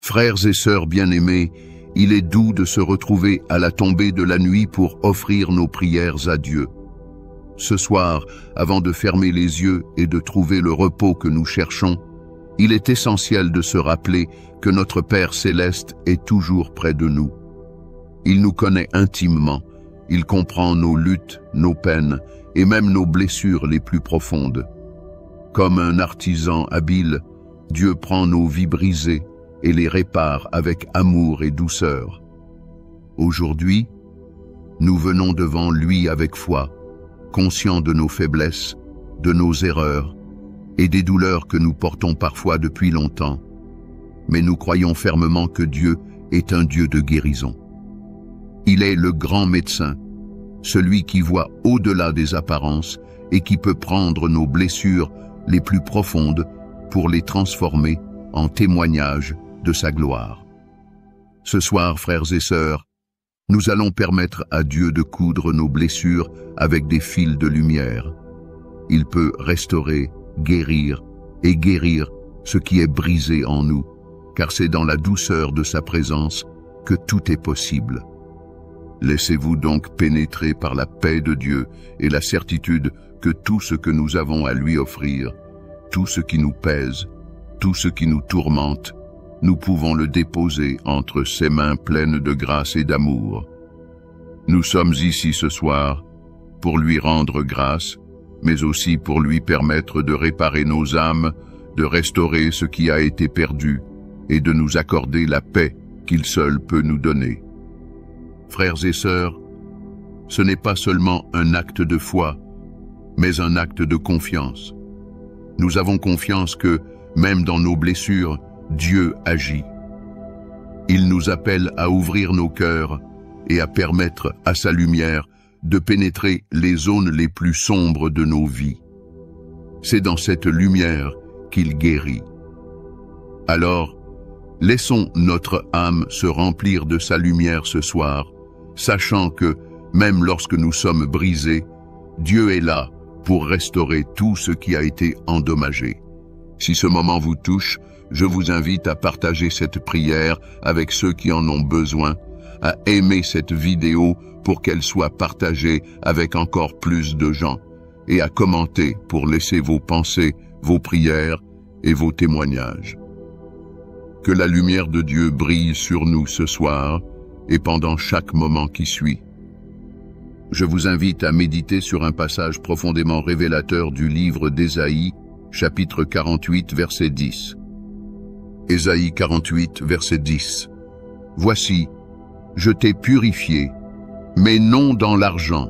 Frères et sœurs bien-aimés, il est doux de se retrouver à la tombée de la nuit pour offrir nos prières à Dieu. Ce soir, avant de fermer les yeux et de trouver le repos que nous cherchons, il est essentiel de se rappeler que notre Père céleste est toujours près de nous. Il nous connaît intimement, il comprend nos luttes, nos peines et même nos blessures les plus profondes. Comme un artisan habile, Dieu prend nos vies brisées et les répare avec amour et douceur. Aujourd'hui, nous venons devant lui avec foi, conscients de nos faiblesses, de nos erreurs et des douleurs que nous portons parfois depuis longtemps. Mais nous croyons fermement que Dieu est un Dieu de guérison. Il est le grand médecin, celui qui voit au-delà des apparences et qui peut prendre nos blessures les plus profondes pour les transformer en témoignages de sa gloire. Ce soir, frères et sœurs, nous allons permettre à Dieu de coudre nos blessures avec des fils de lumière. Il peut restaurer, guérir et guérir ce qui est brisé en nous, car c'est dans la douceur de sa présence que tout est possible. Laissez-vous donc pénétrer par la paix de Dieu et la certitude que tout ce que nous avons à lui offrir, tout ce qui nous pèse, tout ce qui nous tourmente, nous pouvons le déposer entre ses mains pleines de grâce et d'amour. Nous sommes ici ce soir pour lui rendre grâce, mais aussi pour lui permettre de réparer nos âmes, de restaurer ce qui a été perdu et de nous accorder la paix qu'il seul peut nous donner. Frères et sœurs, ce n'est pas seulement un acte de foi, mais un acte de confiance. Nous avons confiance que, même dans nos blessures, Dieu agit. Il nous appelle à ouvrir nos cœurs et à permettre à sa lumière de pénétrer les zones les plus sombres de nos vies. C'est dans cette lumière qu'il guérit. Alors, laissons notre âme se remplir de sa lumière ce soir, sachant que, même lorsque nous sommes brisés, Dieu est là pour restaurer tout ce qui a été endommagé. Si ce moment vous touche, je vous invite à partager cette prière avec ceux qui en ont besoin, à aimer cette vidéo pour qu'elle soit partagée avec encore plus de gens, et à commenter pour laisser vos pensées, vos prières et vos témoignages. Que la lumière de Dieu brille sur nous ce soir et pendant chaque moment qui suit. Je vous invite à méditer sur un passage profondément révélateur du livre d'Ésaïe, chapitre 48, verset 10. Ésaïe 48, verset 10. Voici, je t'ai purifié, mais non dans l'argent.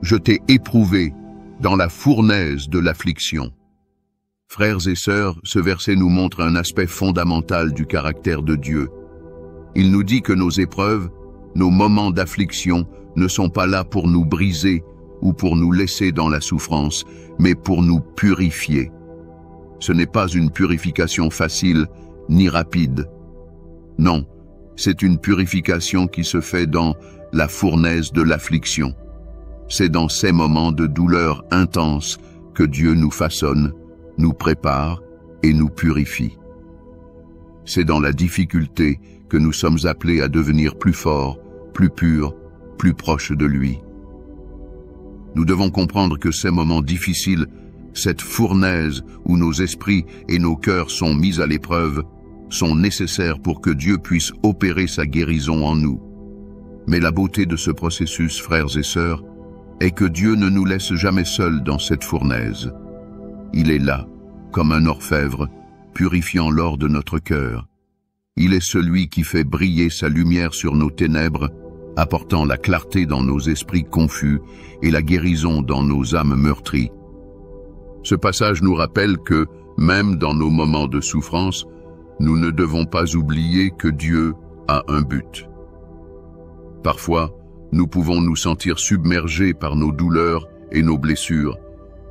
Je t'ai éprouvé dans la fournaise de l'affliction. Frères et sœurs, ce verset nous montre un aspect fondamental du caractère de Dieu. Il nous dit que nos épreuves, nos moments d'affliction, ne sont pas là pour nous briser ou pour nous laisser dans la souffrance, mais pour nous purifier. Ce n'est pas une purification facile ni rapide. Non, c'est une purification qui se fait dans la fournaise de l'affliction. C'est dans ces moments de douleur intense que Dieu nous façonne, nous prépare et nous purifie. C'est dans la difficulté que nous sommes appelés à devenir plus forts, plus purs, plus proches de lui. Nous devons comprendre que ces moments difficiles, cette fournaise où nos esprits et nos cœurs sont mis à l'épreuve, sont nécessaires pour que Dieu puisse opérer sa guérison en nous. Mais la beauté de ce processus, frères et sœurs, est que Dieu ne nous laisse jamais seuls dans cette fournaise. Il est là, comme un orfèvre, purifiant l'or de notre cœur. Il est celui qui fait briller sa lumière sur nos ténèbres, apportant la clarté dans nos esprits confus et la guérison dans nos âmes meurtries. Ce passage nous rappelle que, même dans nos moments de souffrance, nous ne devons pas oublier que Dieu a un but. Parfois, nous pouvons nous sentir submergés par nos douleurs et nos blessures,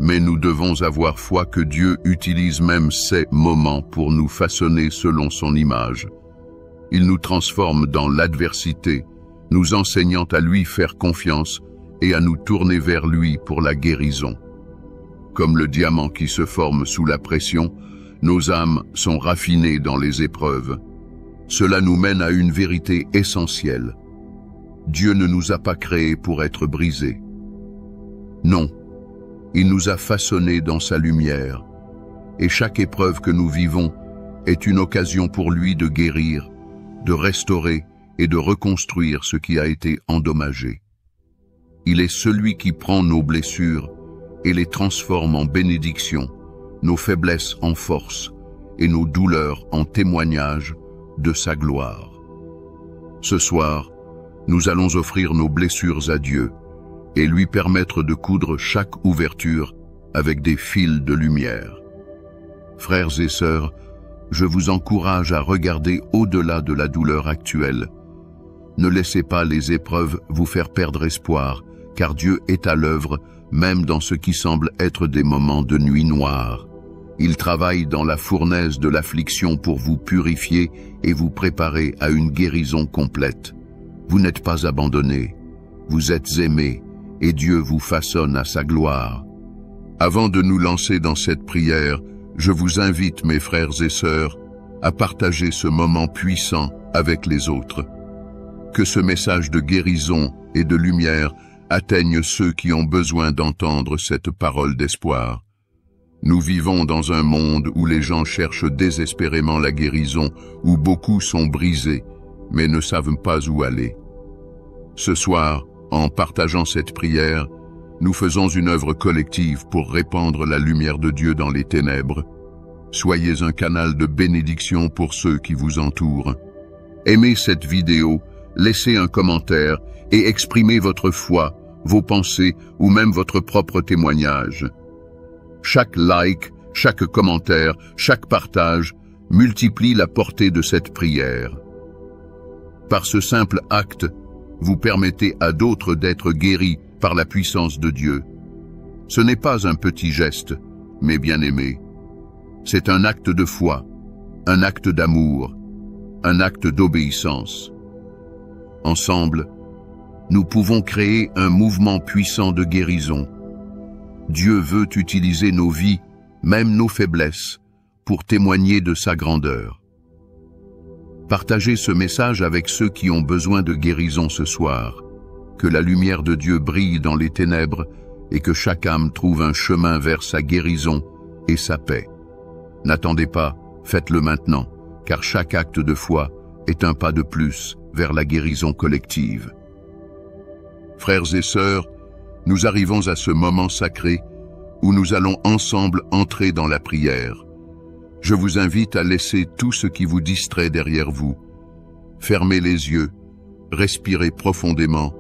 mais nous devons avoir foi que Dieu utilise même ces moments pour nous façonner selon son image. Il nous transforme dans l'adversité, nous enseignant à lui faire confiance et à nous tourner vers lui pour la guérison. Comme le diamant qui se forme sous la pression, nos âmes sont raffinées dans les épreuves. Cela nous mène à une vérité essentielle. Dieu ne nous a pas créés pour être brisés. Non, il nous a façonnés dans sa lumière, et chaque épreuve que nous vivons est une occasion pour lui de guérir, de restaurer et de reconstruire ce qui a été endommagé. Il est celui qui prend nos blessures et les transforme en bénédiction, nos faiblesses en force et nos douleurs en témoignage de sa gloire. Ce soir, nous allons offrir nos blessures à Dieu et lui permettre de coudre chaque ouverture avec des fils de lumière. Frères et sœurs, je vous encourage à regarder au-delà de la douleur actuelle. Ne laissez pas les épreuves vous faire perdre espoir, car Dieu est à l'œuvre, même dans ce qui semble être des moments de nuit noire. Il travaille dans la fournaise de l'affliction pour vous purifier et vous préparer à une guérison complète. Vous n'êtes pas abandonnés, vous êtes aimés, et Dieu vous façonne à sa gloire. Avant de nous lancer dans cette prière, je vous invite, mes frères et sœurs, à partager ce moment puissant avec les autres. Que ce message de guérison et de lumière atteigne ceux qui ont besoin d'entendre cette parole d'espoir. Nous vivons dans un monde où les gens cherchent désespérément la guérison, où beaucoup sont brisés, mais ne savent pas où aller. Ce soir, en partageant cette prière, nous faisons une œuvre collective pour répandre la lumière de Dieu dans les ténèbres. Soyez un canal de bénédiction pour ceux qui vous entourent. Aimez cette vidéo, laissez un commentaire et exprimez votre foi, vos pensées ou même votre propre témoignage. Chaque like, chaque commentaire, chaque partage multiplie la portée de cette prière. Par ce simple acte, vous permettez à d'autres d'être guéris par la puissance de Dieu. Ce n'est pas un petit geste, mes bien-aimés. C'est un acte de foi, un acte d'amour, un acte d'obéissance. Ensemble, nous pouvons créer un mouvement puissant de guérison. Dieu veut utiliser nos vies, même nos faiblesses, pour témoigner de sa grandeur. Partagez ce message avec ceux qui ont besoin de guérison ce soir. Que la lumière de Dieu brille dans les ténèbres et que chaque âme trouve un chemin vers sa guérison et sa paix. N'attendez pas, faites-le maintenant, car chaque acte de foi est un pas de plus vers la guérison collective. Frères et sœurs, nous arrivons à ce moment sacré où nous allons ensemble entrer dans la prière. Je vous invite à laisser tout ce qui vous distrait derrière vous. Fermez les yeux, respirez profondément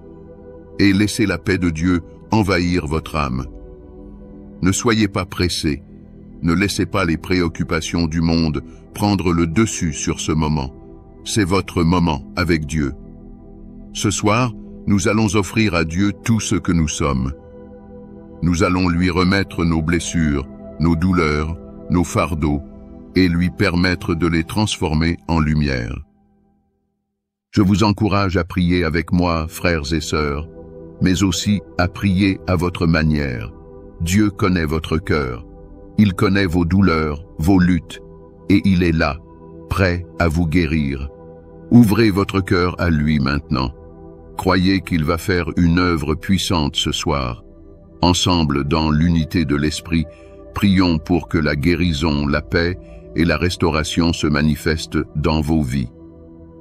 et laissez la paix de Dieu envahir votre âme. Ne soyez pas pressés, ne laissez pas les préoccupations du monde prendre le dessus sur ce moment. C'est votre moment avec Dieu. Ce soir, nous allons offrir à Dieu tout ce que nous sommes. Nous allons lui remettre nos blessures, nos douleurs, nos fardeaux, et lui permettre de les transformer en lumière. Je vous encourage à prier avec moi, frères et sœurs, mais aussi à prier à votre manière. Dieu connaît votre cœur. Il connaît vos douleurs, vos luttes, et il est là, prêt à vous guérir. Ouvrez votre cœur à lui maintenant. Croyez qu'il va faire une œuvre puissante ce soir. Ensemble, dans l'unité de l'Esprit, prions pour que la guérison, la paix et la restauration se manifestent dans vos vies.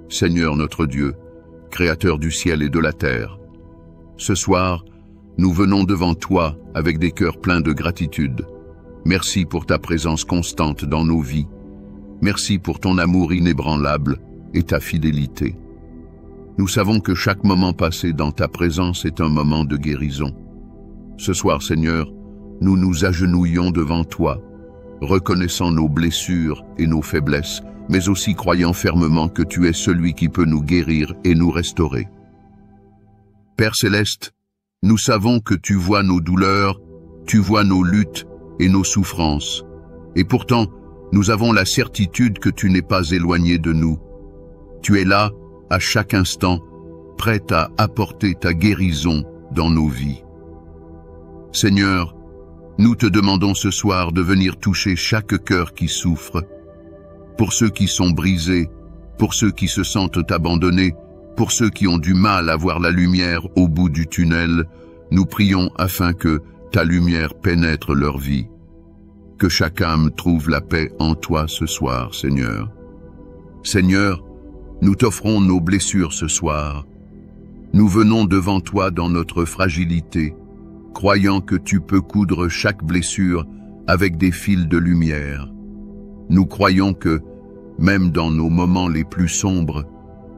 Seigneur notre Dieu, Créateur du ciel et de la terre, ce soir, nous venons devant toi avec des cœurs pleins de gratitude. Merci pour ta présence constante dans nos vies. Merci pour ton amour inébranlable et ta fidélité. Nous savons que chaque moment passé dans ta présence est un moment de guérison. Ce soir, Seigneur, nous nous agenouillons devant toi, reconnaissant nos blessures et nos faiblesses, mais aussi croyant fermement que tu es celui qui peut nous guérir et nous restaurer. Père Céleste, nous savons que tu vois nos douleurs, tu vois nos luttes et nos souffrances, et pourtant, nous avons la certitude que tu n'es pas éloigné de nous. Tu es là, à chaque instant, prêt à apporter ta guérison dans nos vies. Seigneur, nous te demandons ce soir de venir toucher chaque cœur qui souffre. Pour ceux qui sont brisés, pour ceux qui se sentent abandonnés, pour ceux qui ont du mal à voir la lumière au bout du tunnel, nous prions afin que ta lumière pénètre leur vie. Que chaque âme trouve la paix en toi ce soir, Seigneur. Seigneur, nous t'offrons nos blessures ce soir. Nous venons devant toi dans notre fragilité, croyant que tu peux coudre chaque blessure avec des fils de lumière. Nous croyons que, même dans nos moments les plus sombres,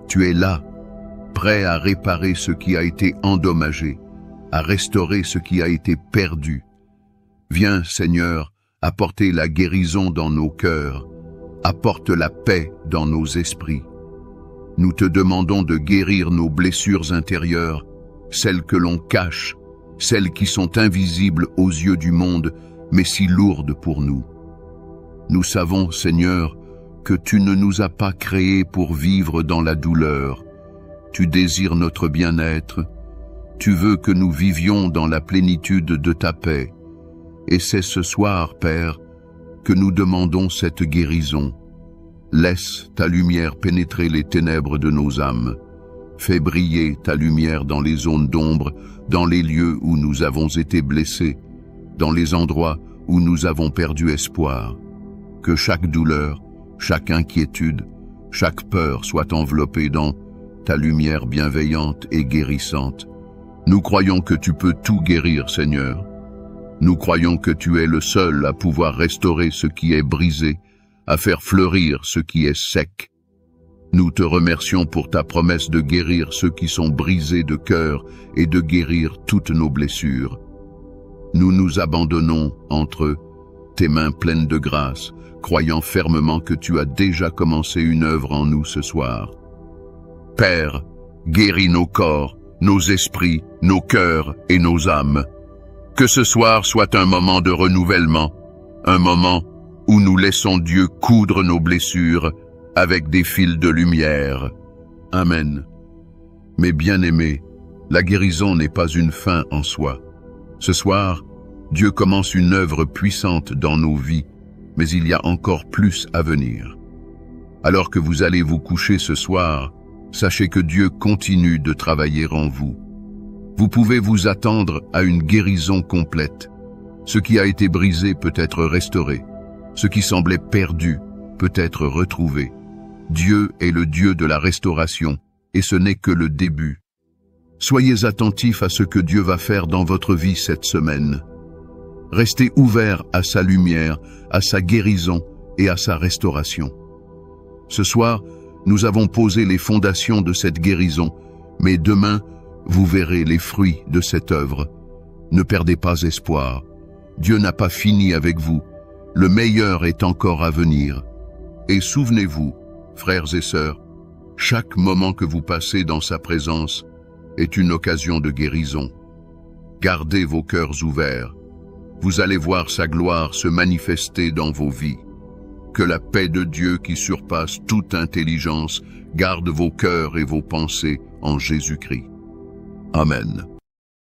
tu es là, prêt à réparer ce qui a été endommagé, à restaurer ce qui a été perdu. Viens, Seigneur, apporter la guérison dans nos cœurs, apporte la paix dans nos esprits. Nous te demandons de guérir nos blessures intérieures, celles que l'on cache, celles qui sont invisibles aux yeux du monde, mais si lourdes pour nous. Nous savons, Seigneur, que tu ne nous as pas créés pour vivre dans la douleur. Tu désires notre bien-être. Tu veux que nous vivions dans la plénitude de ta paix. Et c'est ce soir, Père, que nous demandons cette guérison. Laisse ta lumière pénétrer les ténèbres de nos âmes. Fais briller ta lumière dans les zones d'ombre, dans les lieux où nous avons été blessés, dans les endroits où nous avons perdu espoir. Que chaque douleur, chaque inquiétude, chaque peur soit enveloppée dans ta lumière bienveillante et guérissante. Nous croyons que tu peux tout guérir, Seigneur. Nous croyons que tu es le seul à pouvoir restaurer ce qui est brisé, à faire fleurir ce qui est sec. Nous te remercions pour ta promesse de guérir ceux qui sont brisés de cœur et de guérir toutes nos blessures. Nous nous abandonnons entre tes mains pleines de grâce, croyant fermement que tu as déjà commencé une œuvre en nous ce soir. Père, guéris nos corps, nos esprits, nos cœurs et nos âmes. Que ce soir soit un moment de renouvellement, un moment où nous laissons Dieu coudre nos blessures avec des fils de lumière. Amen. Mes bien-aimés, la guérison n'est pas une fin en soi. Ce soir, Dieu commence une œuvre puissante dans nos vies, mais il y a encore plus à venir. Alors que vous allez vous coucher ce soir, sachez que Dieu continue de travailler en vous. Vous pouvez vous attendre à une guérison complète. Ce qui a été brisé peut être restauré. Ce qui semblait perdu peut être retrouvé. Dieu est le Dieu de la restauration, et ce n'est que le début. Soyez attentifs à ce que Dieu va faire dans votre vie cette semaine. Restez ouverts à sa lumière, à sa guérison et à sa restauration. Ce soir, nous avons posé les fondations de cette guérison, mais demain, vous verrez les fruits de cette œuvre. Ne perdez pas espoir. Dieu n'a pas fini avec vous. Le meilleur est encore à venir. Et souvenez-vous, frères et sœurs, chaque moment que vous passez dans sa présence est une occasion de guérison. Gardez vos cœurs ouverts. Vous allez voir sa gloire se manifester dans vos vies. Que la paix de Dieu qui surpasse toute intelligence garde vos cœurs et vos pensées en Jésus-Christ. Amen.